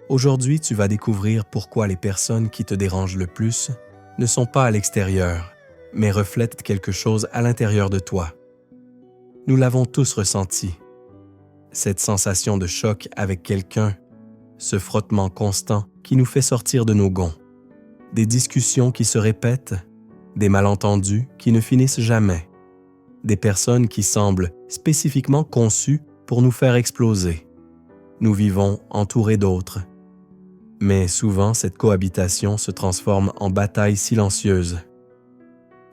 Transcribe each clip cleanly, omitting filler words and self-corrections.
Aujourd'hui, tu vas découvrir pourquoi les personnes qui te dérangent le plus ne sont pas à l'extérieur, mais reflètent quelque chose à l'intérieur de toi. Nous l'avons tous ressenti. Cette sensation de choc avec quelqu'un, ce frottement constant qui nous fait sortir de nos gonds, des discussions qui se répètent, des malentendus qui ne finissent jamais, des personnes qui semblent spécifiquement conçues pour nous faire exploser. Nous vivons entourés d'autres. Mais souvent, cette cohabitation se transforme en bataille silencieuse.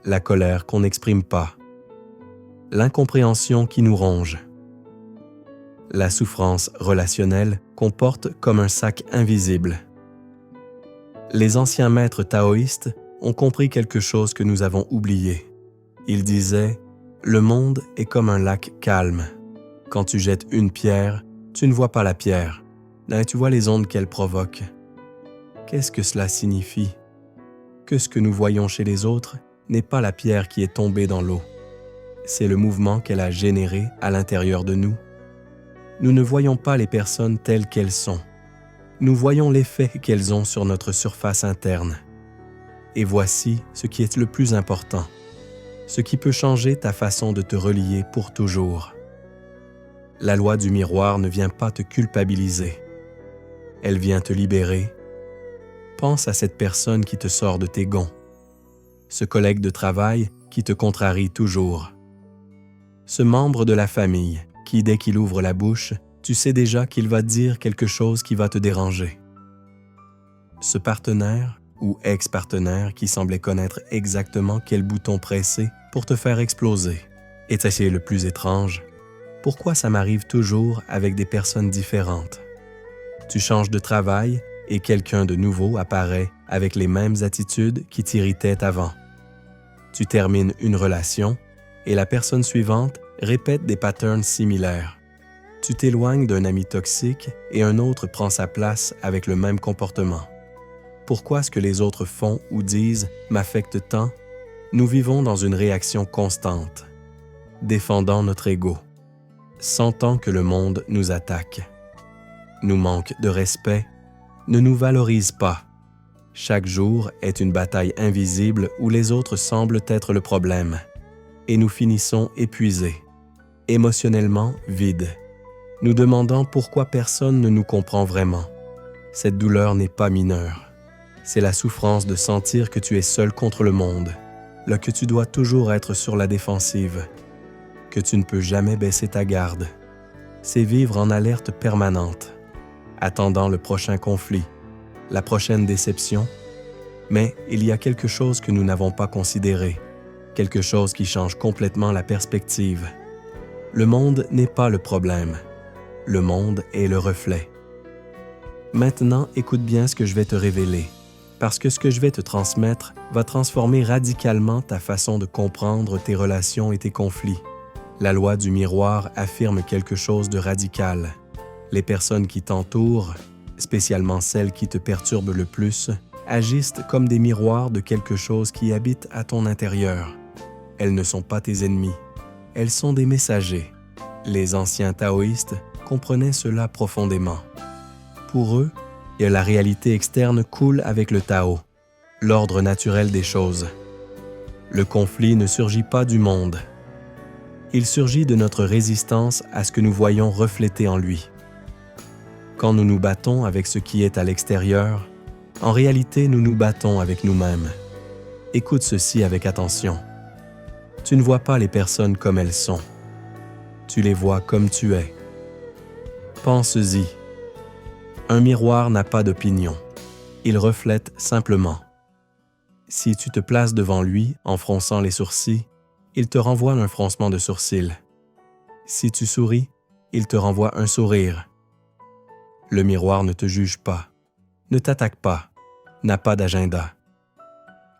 La colère qu'on n'exprime pas, l'incompréhension qui nous ronge, la souffrance relationnelle qu'on porte comme un sac invisible. Les anciens maîtres taoïstes ont compris quelque chose que nous avons oublié. Ils disaient « Le monde est comme un lac calme. Quand tu jettes une pierre, tu ne vois pas la pierre, mais tu vois les ondes qu'elle provoque. » Qu'est-ce que cela signifie? Que ce que nous voyons chez les autres n'est pas la pierre qui est tombée dans l'eau. C'est le mouvement qu'elle a généré à l'intérieur de nous. Nous ne voyons pas les personnes telles qu'elles sont. Nous voyons l'effet qu'elles ont sur notre surface interne. Et voici ce qui est le plus important, ce qui peut changer ta façon de te relier pour toujours. La loi du miroir ne vient pas te culpabiliser. Elle vient te libérer. Pense à cette personne qui te sort de tes gonds, ce collègue de travail qui te contrarie toujours, ce membre de la famille qui, dès qu'il ouvre la bouche, tu sais déjà qu'il va dire quelque chose qui va te déranger. Ce partenaire ou ex-partenaire qui semblait connaître exactement quel bouton presser pour te faire exploser. Et c'est le plus étrange. Pourquoi ça m'arrive toujours avec des personnes différentes? Tu changes de travail et quelqu'un de nouveau apparaît avec les mêmes attitudes qui t'irritaient avant. Tu termines une relation et la personne suivante répète des patterns similaires. Tu t'éloignes d'un ami toxique et un autre prend sa place avec le même comportement. Pourquoi ce que les autres font ou disent m'affecte tant? Nous vivons dans une réaction constante, défendant notre ego, sentant que le monde nous attaque, nous manque de respect, ne nous valorise pas. Chaque jour est une bataille invisible où les autres semblent être le problème, et nous finissons épuisés, émotionnellement vides, nous demandant pourquoi personne ne nous comprend vraiment. Cette douleur n'est pas mineure. C'est la souffrance de sentir que tu es seul contre le monde, là que tu dois toujours être sur la défensive, que tu ne peux jamais baisser ta garde. C'est vivre en alerte permanente, attendant le prochain conflit, la prochaine déception. Mais il y a quelque chose que nous n'avons pas considéré, quelque chose qui change complètement la perspective. Le monde n'est pas le problème, le monde est le reflet. Maintenant, écoute bien ce que je vais te révéler, parce que ce que je vais te transmettre va transformer radicalement ta façon de comprendre tes relations et tes conflits. La loi du miroir affirme quelque chose de radical. Les personnes qui t'entourent, spécialement celles qui te perturbent le plus, agissent comme des miroirs de quelque chose qui habite à ton intérieur. Elles ne sont pas tes ennemis, elles sont des messagers. Les anciens taoïstes comprenaient cela profondément. Pour eux, la réalité externe coule avec le Tao, l'ordre naturel des choses. Le conflit ne surgit pas du monde. Il surgit de notre résistance à ce que nous voyons reflété en lui. Quand nous nous battons avec ce qui est à l'extérieur, en réalité, nous nous battons avec nous-mêmes. Écoute ceci avec attention. Tu ne vois pas les personnes comme elles sont. Tu les vois comme tu es. Pense-y. Un miroir n'a pas d'opinion. Il reflète simplement. Si tu te places devant lui en fronçant les sourcils, il te renvoie un froncement de sourcils. Si tu souris, il te renvoie un sourire. Le miroir ne te juge pas, ne t'attaque pas, n'a pas d'agenda.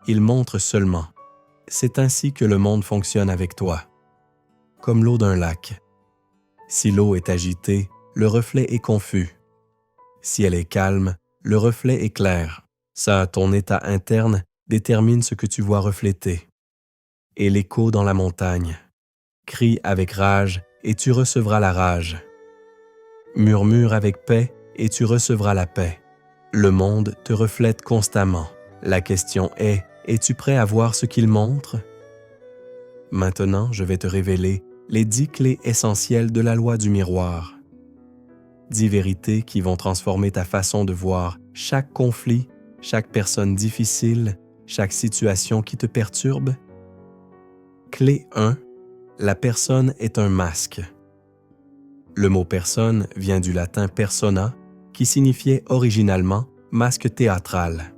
Il montre seulement. C'est ainsi que le monde fonctionne avec toi, comme l'eau d'un lac. Si l'eau est agitée, le reflet est confus. Si elle est calme, le reflet est clair. Ça, ton état interne détermine ce que tu vois refléter. Et l'écho dans la montagne. Crie avec rage et tu recevras la rage. Murmure avec paix et tu recevras la paix. Le monde te reflète constamment. La question est, es-tu prêt à voir ce qu'il montre? Maintenant, je vais te révéler les 10 clés essentielles de la loi du miroir. 10 vérités qui vont transformer ta façon de voir chaque conflit, chaque personne difficile, chaque situation qui te perturbe. Clé 1. La personne est un masque. Le mot personne vient du latin persona, qui signifiait originalement masque théâtral.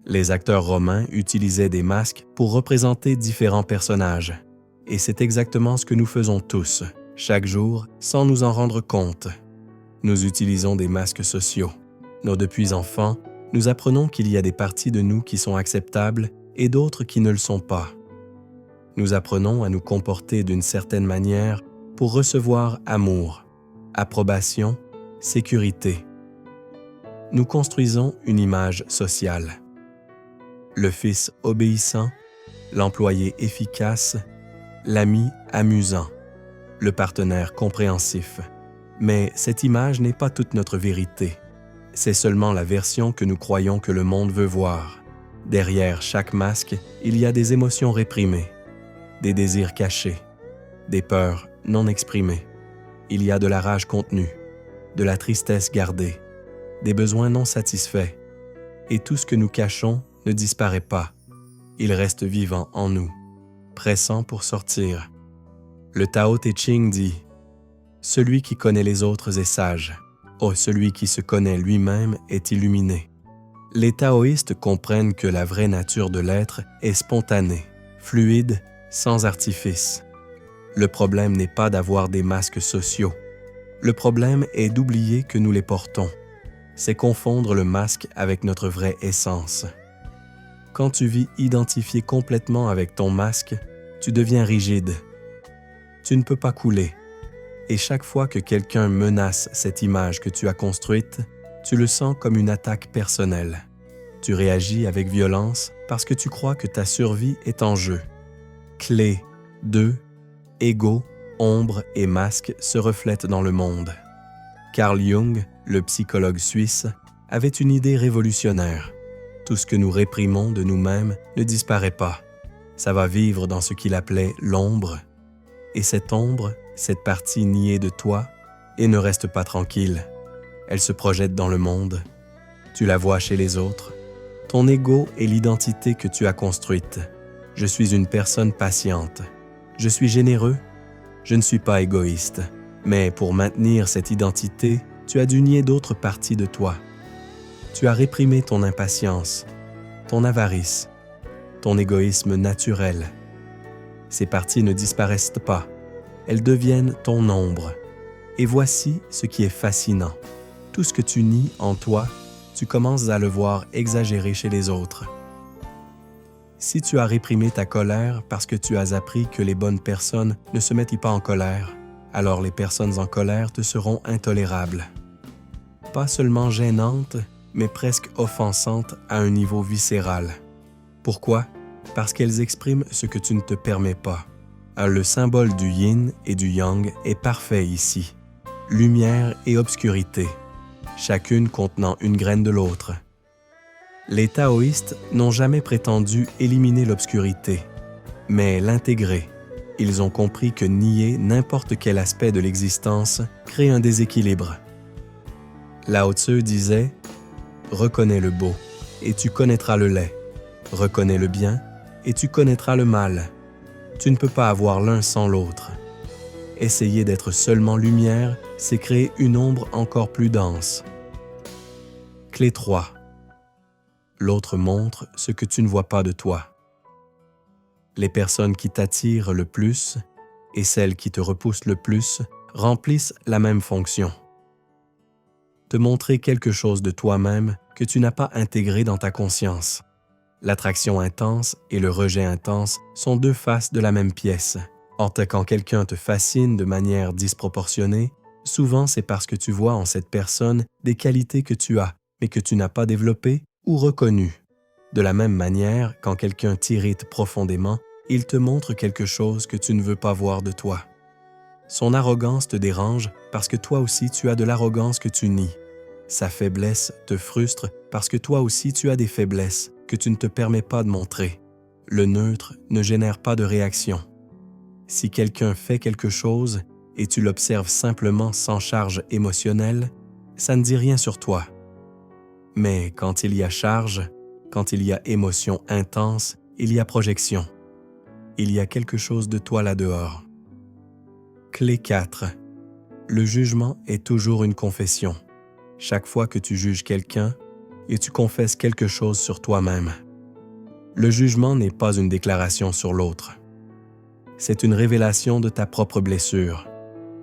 Les acteurs romains utilisaient des masques pour représenter différents personnages, et c'est exactement ce que nous faisons tous, chaque jour, sans nous en rendre compte. Nous utilisons des masques sociaux. Depuis enfants, nous apprenons qu'il y a des parties de nous qui sont acceptables et d'autres qui ne le sont pas. Nous apprenons à nous comporter d'une certaine manière pour recevoir amour, approbation, sécurité. Nous construisons une image sociale. Le fils obéissant, l'employé efficace, l'ami amusant, le partenaire compréhensif. Mais cette image n'est pas toute notre vérité. C'est seulement la version que nous croyons que le monde veut voir. Derrière chaque masque, il y a des émotions réprimées, des désirs cachés, des peurs non exprimées. Il y a de la rage contenue, de la tristesse gardée, des besoins non satisfaits. Et tout ce que nous cachons ne disparaît pas. Il reste vivant en nous, pressant pour sortir. Le Tao Te Ching dit « Celui qui connaît les autres est sage. Oh, celui qui se connaît lui-même est illuminé. » Les taoïstes comprennent que la vraie nature de l'être est spontanée, fluide, sans artifice. Le problème n'est pas d'avoir des masques sociaux. Le problème est d'oublier que nous les portons. C'est confondre le masque avec notre vraie essence. Quand tu vis identifié complètement avec ton masque, tu deviens rigide. Tu ne peux pas couler. Et chaque fois que quelqu'un menace cette image que tu as construite, tu le sens comme une attaque personnelle. Tu réagis avec violence parce que tu crois que ta survie est en jeu. Clé 2. Ego, ombre et masque se reflètent dans le monde. Carl Jung, le psychologue suisse, avait une idée révolutionnaire. Tout ce que nous réprimons de nous-mêmes ne disparaît pas. Ça va vivre dans ce qu'il appelait l'ombre. Et cette ombre, cette partie niée de toi, et ne reste pas tranquille. Elle se projette dans le monde. Tu la vois chez les autres. Ton ego est l'identité que tu as construite. Je suis une personne patiente. Je suis généreux. Je ne suis pas égoïste. Mais pour maintenir cette identité, tu as dû nier d'autres parties de toi. Tu as réprimé ton impatience, ton avarice, ton égoïsme naturel. Ces parties ne disparaissent pas. Elles deviennent ton ombre. Et voici ce qui est fascinant. Tout ce que tu nies en toi, tu commences à le voir exagéré chez les autres. Si tu as réprimé ta colère parce que tu as appris que les bonnes personnes ne se mettent pas en colère, alors les personnes en colère te seront intolérables. Pas seulement gênantes, mais presque offensantes à un niveau viscéral. Pourquoi? Parce qu'elles expriment ce que tu ne te permets pas. Le symbole du yin et du yang est parfait ici. Lumière et obscurité, chacune contenant une graine de l'autre. Les taoïstes n'ont jamais prétendu éliminer l'obscurité, mais l'intégrer. Ils ont compris que nier n'importe quel aspect de l'existence crée un déséquilibre. Lao Tzu disait « Reconnais le beau, et tu connaîtras le laid. Reconnais le bien, et tu connaîtras le mal. Tu ne peux pas avoir l'un sans l'autre. » Essayer d'être seulement lumière, c'est créer une ombre encore plus dense. Clé 3. L'autre montre ce que tu ne vois pas de toi. Les personnes qui t'attirent le plus et celles qui te repoussent le plus remplissent la même fonction. Te montrer quelque chose de toi-même que tu n'as pas intégré dans ta conscience. L'attraction intense et le rejet intense sont deux faces de la même pièce. Or, quand quelqu'un te fascine de manière disproportionnée, souvent c'est parce que tu vois en cette personne des qualités que tu as, mais que tu n'as pas développées ou reconnues. De la même manière, quand quelqu'un t'irrite profondément, il te montre quelque chose que tu ne veux pas voir de toi. Son arrogance te dérange parce que toi aussi tu as de l'arrogance que tu nies. Sa faiblesse te frustre parce que toi aussi tu as des faiblesses que tu ne te permets pas de montrer. Le neutre ne génère pas de réaction. Si quelqu'un fait quelque chose et tu l'observes simplement sans charge émotionnelle, ça ne dit rien sur toi. Mais quand il y a charge, quand il y a émotion intense, il y a projection. Il y a quelque chose de toi là-dehors. Clé 4. Le jugement est toujours une confession. Chaque fois que tu juges quelqu'un, et tu confesses quelque chose sur toi-même. Le jugement n'est pas une déclaration sur l'autre. C'est une révélation de ta propre blessure,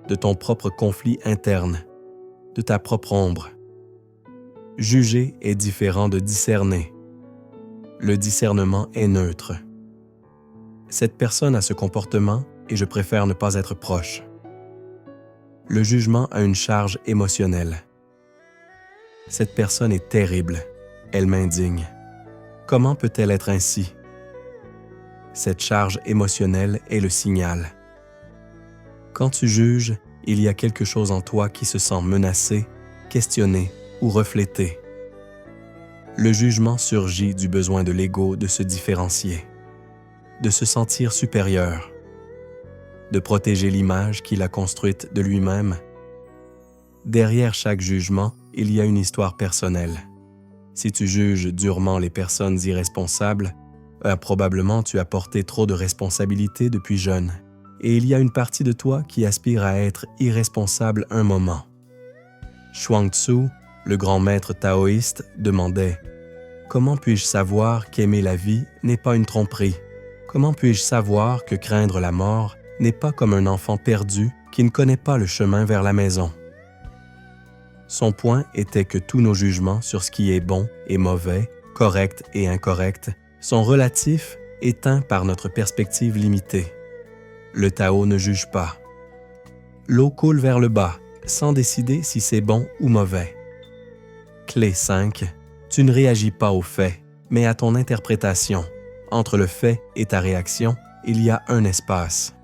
de ton propre conflit interne, de ta propre ombre. Juger est différent de discerner. Le discernement est neutre. Cette personne a ce comportement et je préfère ne pas être proche. Le jugement a une charge émotionnelle. Cette personne est terrible. Elle m'indigne. Comment peut-elle être ainsi? Cette charge émotionnelle est le signal. Quand tu juges, il y a quelque chose en toi qui se sent menacé, questionné ou reflété. Le jugement surgit du besoin de l'ego de se différencier, de se sentir supérieur, de protéger l'image qu'il a construite de lui-même. Derrière chaque jugement, il y a une histoire personnelle. Si tu juges durement les personnes irresponsables, probablement tu as porté trop de responsabilités depuis jeune, et il y a une partie de toi qui aspire à être irresponsable un moment. Chuang-Tzu, le grand maître taoïste, demandait « Comment puis-je savoir qu'aimer la vie n'est pas une tromperie? Comment puis-je savoir que craindre la mort n'est pas comme un enfant perdu qui ne connaît pas le chemin vers la maison? » Son point était que tous nos jugements sur ce qui est bon et mauvais, correct et incorrect, sont relatifs et teints par notre perspective limitée. Le Tao ne juge pas. L'eau coule vers le bas, sans décider si c'est bon ou mauvais. Clé 5. Tu ne réagis pas au fait, mais à ton interprétation. Entre le fait et ta réaction, il y a un espace.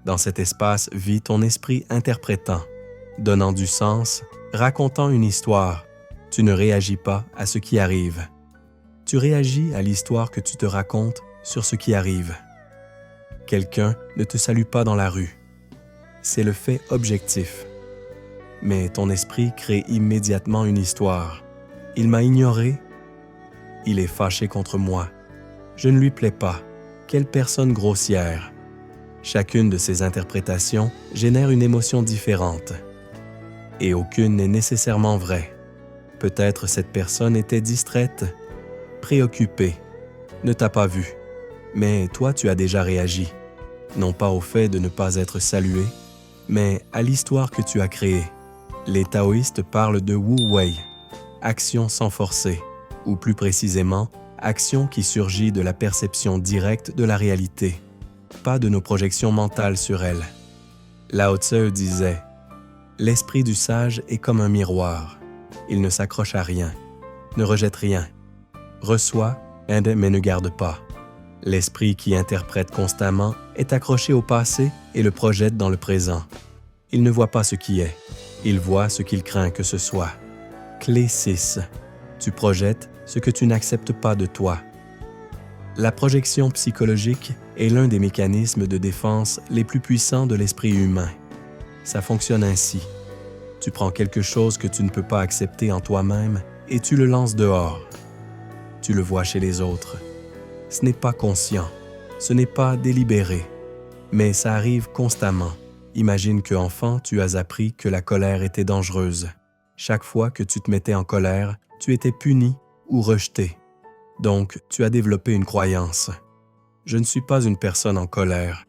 Dans cet espace vit ton esprit interprétant, donnant du sens, racontant une histoire. Tu ne réagis pas à ce qui arrive. Tu réagis à l'histoire que tu te racontes sur ce qui arrive. Quelqu'un ne te salue pas dans la rue. C'est le fait objectif. Mais ton esprit crée immédiatement une histoire. Il m'a ignoré. Il est fâché contre moi. Je ne lui plais pas. Quelle personne grossière. Chacune de ces interprétations génère une émotion différente. Et aucune n'est nécessairement vraie. Peut-être cette personne était distraite, préoccupée, ne t'a pas vu. Mais toi, tu as déjà réagi. Non pas au fait de ne pas être salué, mais à l'histoire que tu as créée. Les taoïstes parlent de Wu Wei, action sans forcer, ou plus précisément, action qui surgit de la perception directe de la réalité, pas de nos projections mentales sur elle. Lao Tzu disait « L'esprit du sage est comme un miroir. Il ne s'accroche à rien, ne rejette rien, reçoit, aide mais ne garde pas. L'esprit qui interprète constamment est accroché au passé et le projette dans le présent. Il ne voit pas ce qui est, il voit ce qu'il craint que ce soit. » Clé 6. Tu projettes ce que tu n'acceptes pas de toi. La projection psychologique est l'un des mécanismes de défense les plus puissants de l'esprit humain. Ça fonctionne ainsi. Tu prends quelque chose que tu ne peux pas accepter en toi-même et tu le lances dehors. Tu le vois chez les autres. Ce n'est pas conscient, ce n'est pas délibéré, mais ça arrive constamment. Imagine qu'enfant, tu as appris que la colère était dangereuse. Chaque fois que tu te mettais en colère, tu étais puni ou rejeté. Donc, tu as développé une croyance. Je ne suis pas une personne en colère.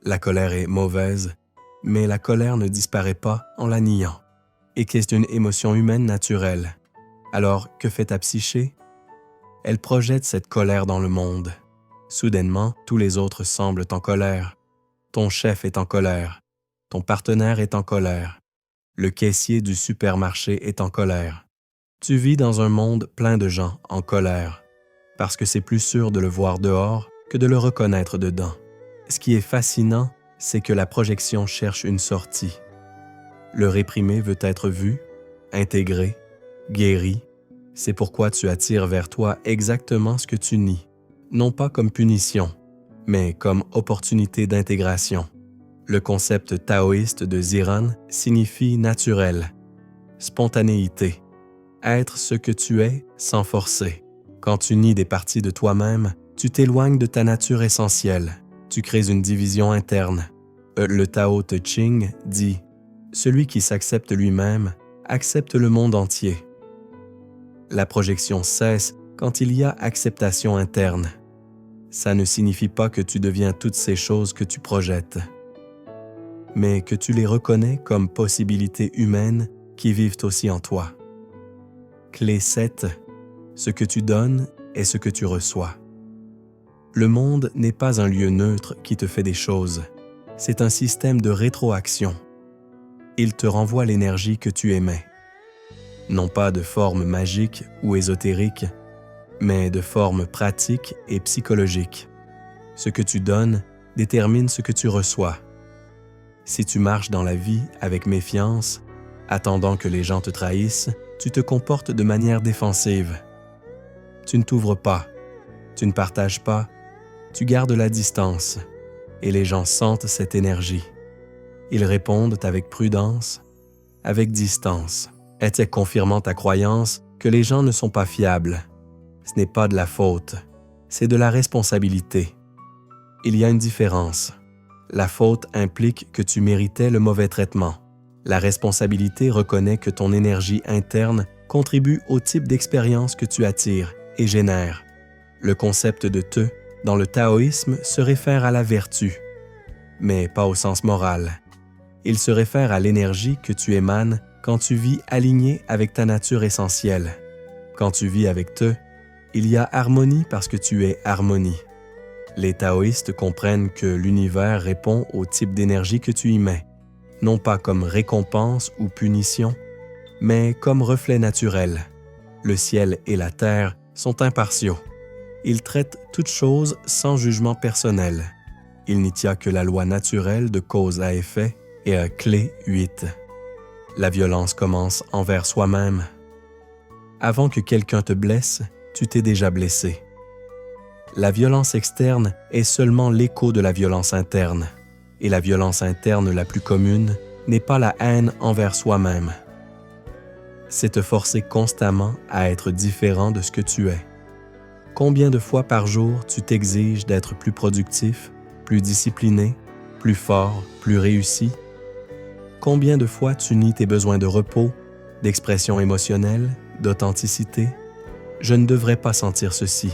La colère est mauvaise, mais la colère ne disparaît pas en la niant, et qu'est une émotion humaine naturelle. Alors, que fait ta psyché? Elle projette cette colère dans le monde. Soudainement, tous les autres semblent en colère. Ton chef est en colère. Ton partenaire est en colère. Le caissier du supermarché est en colère. Tu vis dans un monde plein de gens en colère, parce que c'est plus sûr de le voir dehors que de le reconnaître dedans. Ce qui est fascinant, c'est que la projection cherche une sortie. Le réprimé veut être vu, intégré, guéri. C'est pourquoi tu attires vers toi exactement ce que tu nies, non pas comme punition, mais comme opportunité d'intégration. Le concept taoïste de Ziran signifie naturel, spontanéité, être ce que tu es sans forcer. Quand tu nies des parties de toi-même, tu t'éloignes de ta nature essentielle, tu crées une division interne. Le Tao Te Ching dit « Celui qui s'accepte lui-même accepte le monde entier ». La projection cesse quand il y a acceptation interne. Ça ne signifie pas que tu deviens toutes ces choses que tu projettes, mais que tu les reconnais comme possibilités humaines qui vivent aussi en toi. Clé 7. Ce que tu donnes est ce que tu reçois. Le monde n'est pas un lieu neutre qui te fait des choses. C'est un système de rétroaction. Il te renvoie l'énergie que tu émets. Non pas de forme magique ou ésotérique, mais de forme pratique et psychologique. Ce que tu donnes détermine ce que tu reçois. Si tu marches dans la vie avec méfiance, attendant que les gens te trahissent, tu te comportes de manière défensive. Tu ne t'ouvres pas, tu ne partages pas, tu gardes la distance, et les gens sentent cette énergie. Ils répondent avec prudence, avec distance, confirmant ta croyance que les gens ne sont pas fiables. Ce n'est pas de la faute, c'est de la responsabilité. Il y a une différence. La faute implique que tu méritais le mauvais traitement. La responsabilité reconnaît que ton énergie interne contribue au type d'expérience que tu attires et génères. Le concept de te, dans le taoïsme, se réfère à la vertu, mais pas au sens moral. Il se réfère à l'énergie que tu émanes quand tu vis aligné avec ta nature essentielle. Quand tu vis avec te, il y a harmonie parce que tu es harmonie. Les taoïstes comprennent que l'univers répond au type d'énergie que tu y mets, non pas comme récompense ou punition, mais comme reflet naturel. Le ciel et la terre sont impartiaux. Ils traitent toutes choses sans jugement personnel. Il n'y tient que la loi naturelle de cause à effet et à clé 8. La violence commence envers soi-même. Avant que quelqu'un te blesse, tu t'es déjà blessé. La violence externe est seulement l'écho de la violence interne, et la violence interne la plus commune n'est pas la haine envers soi-même. C'est te forcer constamment à être différent de ce que tu es. Combien de fois par jour tu t'exiges d'être plus productif, plus discipliné, plus fort, plus réussi? Combien de fois tu nies tes besoins de repos, d'expression émotionnelle, d'authenticité? Je ne devrais pas sentir ceci.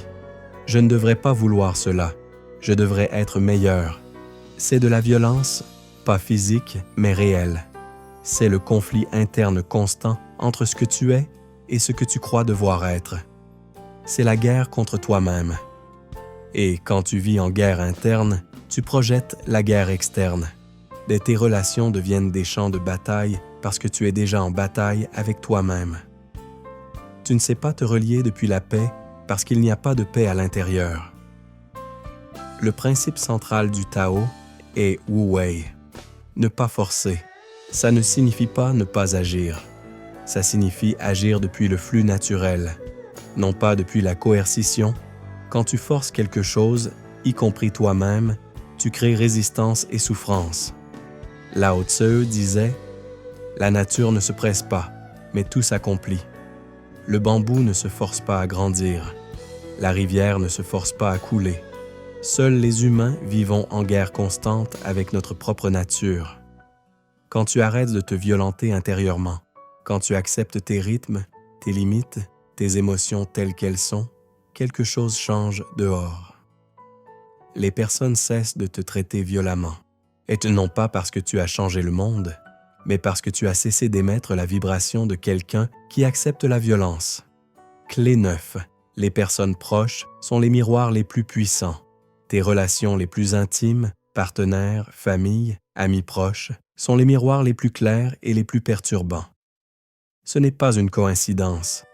Je ne devrais pas vouloir cela. Je devrais être meilleur. C'est de la violence, pas physique, mais réelle. C'est le conflit interne constant entre ce que tu es et ce que tu crois devoir être. C'est la guerre contre toi-même. Et quand tu vis en guerre interne, tu projettes la guerre externe. Tes relations deviennent des champs de bataille parce que tu es déjà en bataille avec toi-même. Tu ne sais pas te relier depuis la paix parce qu'il n'y a pas de paix à l'intérieur. Le principe central du Tao est Wu Wei. Ne pas forcer. Ça ne signifie pas ne pas agir. Ça signifie agir depuis le flux naturel, non pas depuis la coercition. Quand tu forces quelque chose, y compris toi-même, tu crées résistance et souffrance. Lao Tse disait « La nature ne se presse pas, mais tout s'accomplit. Le bambou ne se force pas à grandir. La rivière ne se force pas à couler. Seuls les humains vivons en guerre constante avec notre propre nature. Quand tu arrêtes de te violenter intérieurement, quand tu acceptes tes rythmes, tes limites, tes émotions telles qu'elles sont, quelque chose change dehors. Les personnes cessent de te traiter violemment. Et non pas parce que tu as changé le monde, mais parce que tu as cessé d'émettre la vibration de quelqu'un qui accepte la violence. Clé 9. Les personnes proches sont les miroirs les plus puissants. Tes relations les plus intimes, partenaires, famille, amis proches, sont les miroirs les plus clairs et les plus perturbants. Ce n'est pas une coïncidence.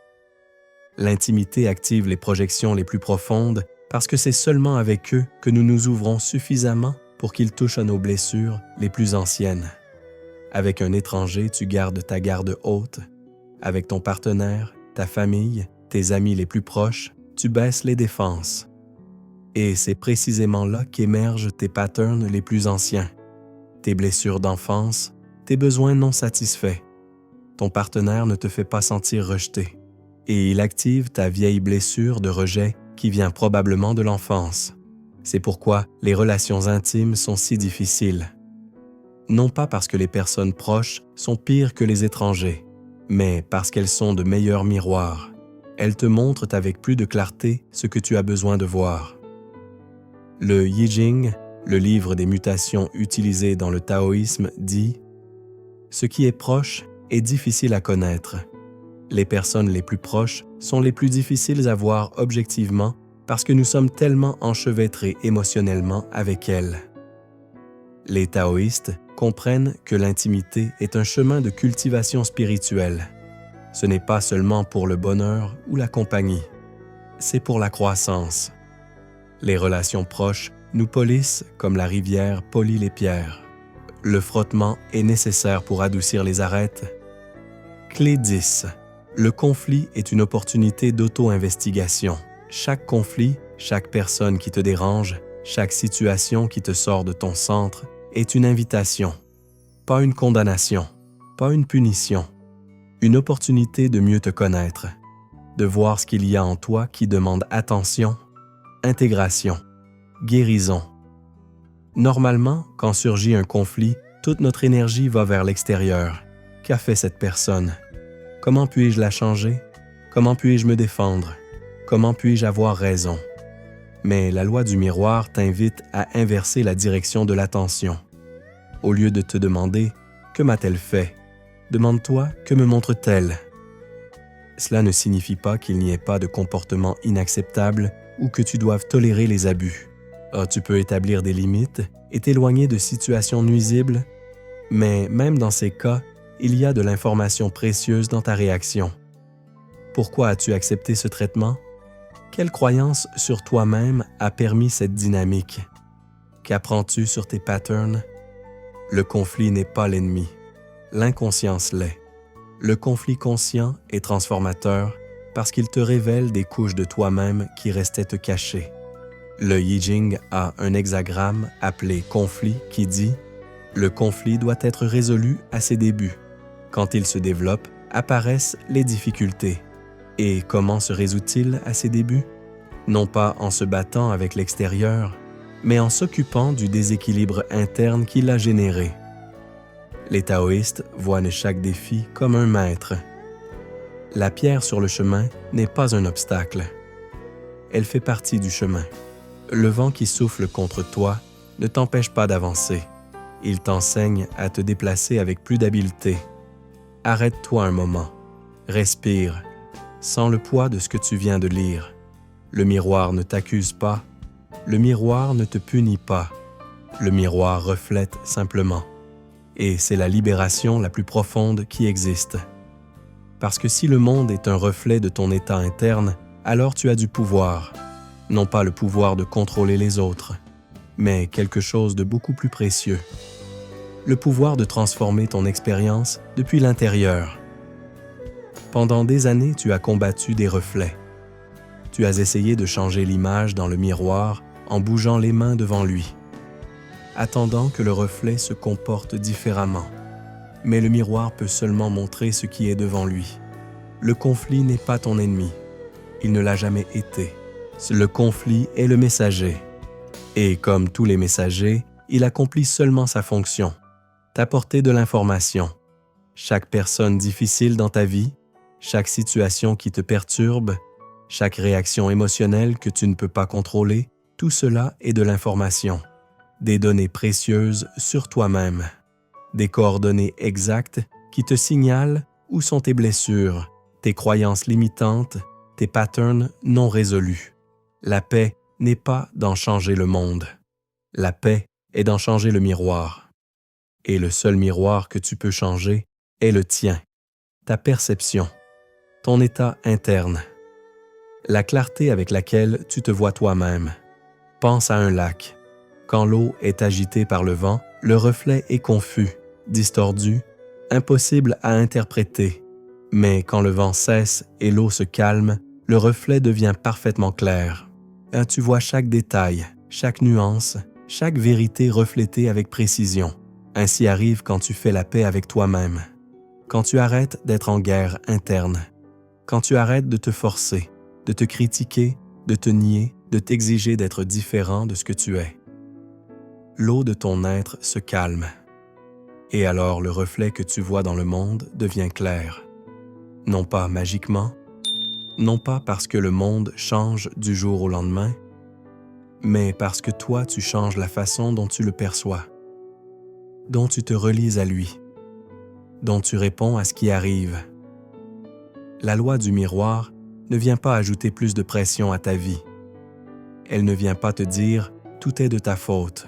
L'intimité active les projections les plus profondes parce que c'est seulement avec eux que nous nous ouvrons suffisamment pour qu'ils touchent à nos blessures les plus anciennes. Avec un étranger, tu gardes ta garde haute. Avec ton partenaire, ta famille, tes amis les plus proches, tu baisses les défenses. Et c'est précisément là qu'émergent tes patterns les plus anciens, tes blessures d'enfance, tes besoins non satisfaits. Ton partenaire ne te fait pas sentir rejeté, et il active ta vieille blessure de rejet qui vient probablement de l'enfance. C'est pourquoi les relations intimes sont si difficiles. Non pas parce que les personnes proches sont pires que les étrangers, mais parce qu'elles sont de meilleurs miroirs. Elles te montrent avec plus de clarté ce que tu as besoin de voir. Le I Ching, le livre des mutations utilisé dans le taoïsme, dit « Ce qui est proche est difficile à connaître. Les personnes les plus proches sont les plus difficiles à voir objectivement parce que nous sommes tellement enchevêtrés émotionnellement avec elles. » Les taoïstes comprennent que l'intimité est un chemin de cultivation spirituelle. Ce n'est pas seulement pour le bonheur ou la compagnie, c'est pour la croissance. Les relations proches nous polissent comme la rivière polit les pierres. Le frottement est nécessaire pour adoucir les arêtes. Clé 10. Le conflit est une opportunité d'auto-investigation. Chaque conflit, chaque personne qui te dérange, chaque situation qui te sort de ton centre est une invitation, pas une condamnation, pas une punition. Une opportunité de mieux te connaître, de voir ce qu'il y a en toi qui demande attention, intégration, guérison. Normalement, quand surgit un conflit, toute notre énergie va vers l'extérieur. Qu'a fait cette personne? Comment puis-je la changer? Comment puis-je me défendre? Comment puis-je avoir raison? Mais la loi du miroir t'invite à inverser la direction de l'attention. Au lieu de te demander « Que m'a-t-elle fait ?» Demande-toi « Que me montre-t-elle » Cela ne signifie pas qu'il n'y ait pas de comportement inacceptable ou que tu doives tolérer les abus. Tu peux établir des limites et t'éloigner de situations nuisibles, mais même dans ces cas, il y a de l'information précieuse dans ta réaction. Pourquoi as-tu accepté ce traitement? Quelle croyance sur toi-même a permis cette dynamique? Qu'apprends-tu sur tes patterns? Le conflit n'est pas l'ennemi. L'inconscience l'est. Le conflit conscient est transformateur parce qu'il te révèle des couches de toi-même qui restaient te cachées. Le I Ching a un hexagramme appelé conflit qui dit « Le conflit doit être résolu à ses débuts. Quand il se développe, apparaissent les difficultés. Et comment se résout-il à ses débuts? Non pas en se battant avec l'extérieur, mais en s'occupant du déséquilibre interne qui l'a généré. » Les taoïstes voient chaque défi comme un maître. La pierre sur le chemin n'est pas un obstacle. Elle fait partie du chemin. Le vent qui souffle contre toi ne t'empêche pas d'avancer. Il t'enseigne à te déplacer avec plus d'habileté. Arrête-toi un moment. Respire. Sens le poids de ce que tu viens de lire. Le miroir ne t'accuse pas. Le miroir ne te punit pas. Le miroir reflète simplement. Et c'est la libération la plus profonde qui existe. Parce que si le monde est un reflet de ton état interne, alors tu as du pouvoir. Non pas le pouvoir de contrôler les autres, mais quelque chose de beaucoup plus précieux. Le pouvoir de transformer ton expérience depuis l'intérieur. Pendant des années, tu as combattu des reflets. Tu as essayé de changer l'image dans le miroir en bougeant les mains devant lui, attendant que le reflet se comporte différemment. Mais le miroir peut seulement montrer ce qui est devant lui. Le conflit n'est pas ton ennemi. Il ne l'a jamais été. Le conflit est le messager. Et comme tous les messagers, il accomplit seulement sa fonction, t'apporter de l'information. Chaque personne difficile dans ta vie, chaque situation qui te perturbe, chaque réaction émotionnelle que tu ne peux pas contrôler, tout cela est de l'information. Des données précieuses sur toi-même, des coordonnées exactes qui te signalent où sont tes blessures, tes croyances limitantes, tes patterns non résolus. La paix n'est pas d'en changer le monde. La paix est d'en changer le miroir. Et le seul miroir que tu peux changer est le tien, ta perception, ton état interne, la clarté avec laquelle tu te vois toi-même. Pense à un lac. Quand l'eau est agitée par le vent, le reflet est confus, distordu, impossible à interpréter. Mais quand le vent cesse et l'eau se calme, le reflet devient parfaitement clair. Tu vois chaque détail, chaque nuance, chaque vérité reflétée avec précision. Ainsi arrive quand tu fais la paix avec toi-même, quand tu arrêtes d'être en guerre interne, quand tu arrêtes de te forcer, de te critiquer, de te nier, de t'exiger d'être différent de ce que tu es. L'eau de ton être se calme. Et alors le reflet que tu vois dans le monde devient clair. Non pas magiquement, non pas parce que le monde change du jour au lendemain, mais parce que toi tu changes la façon dont tu le perçois, dont tu te relies à lui, dont tu réponds à ce qui arrive. La loi du miroir ne vient pas ajouter plus de pression à ta vie. Elle ne vient pas te dire « tout est de ta faute »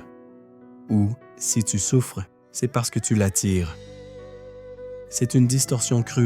ou « si tu souffres, c'est parce que tu l'attires ». C'est une distorsion cruelle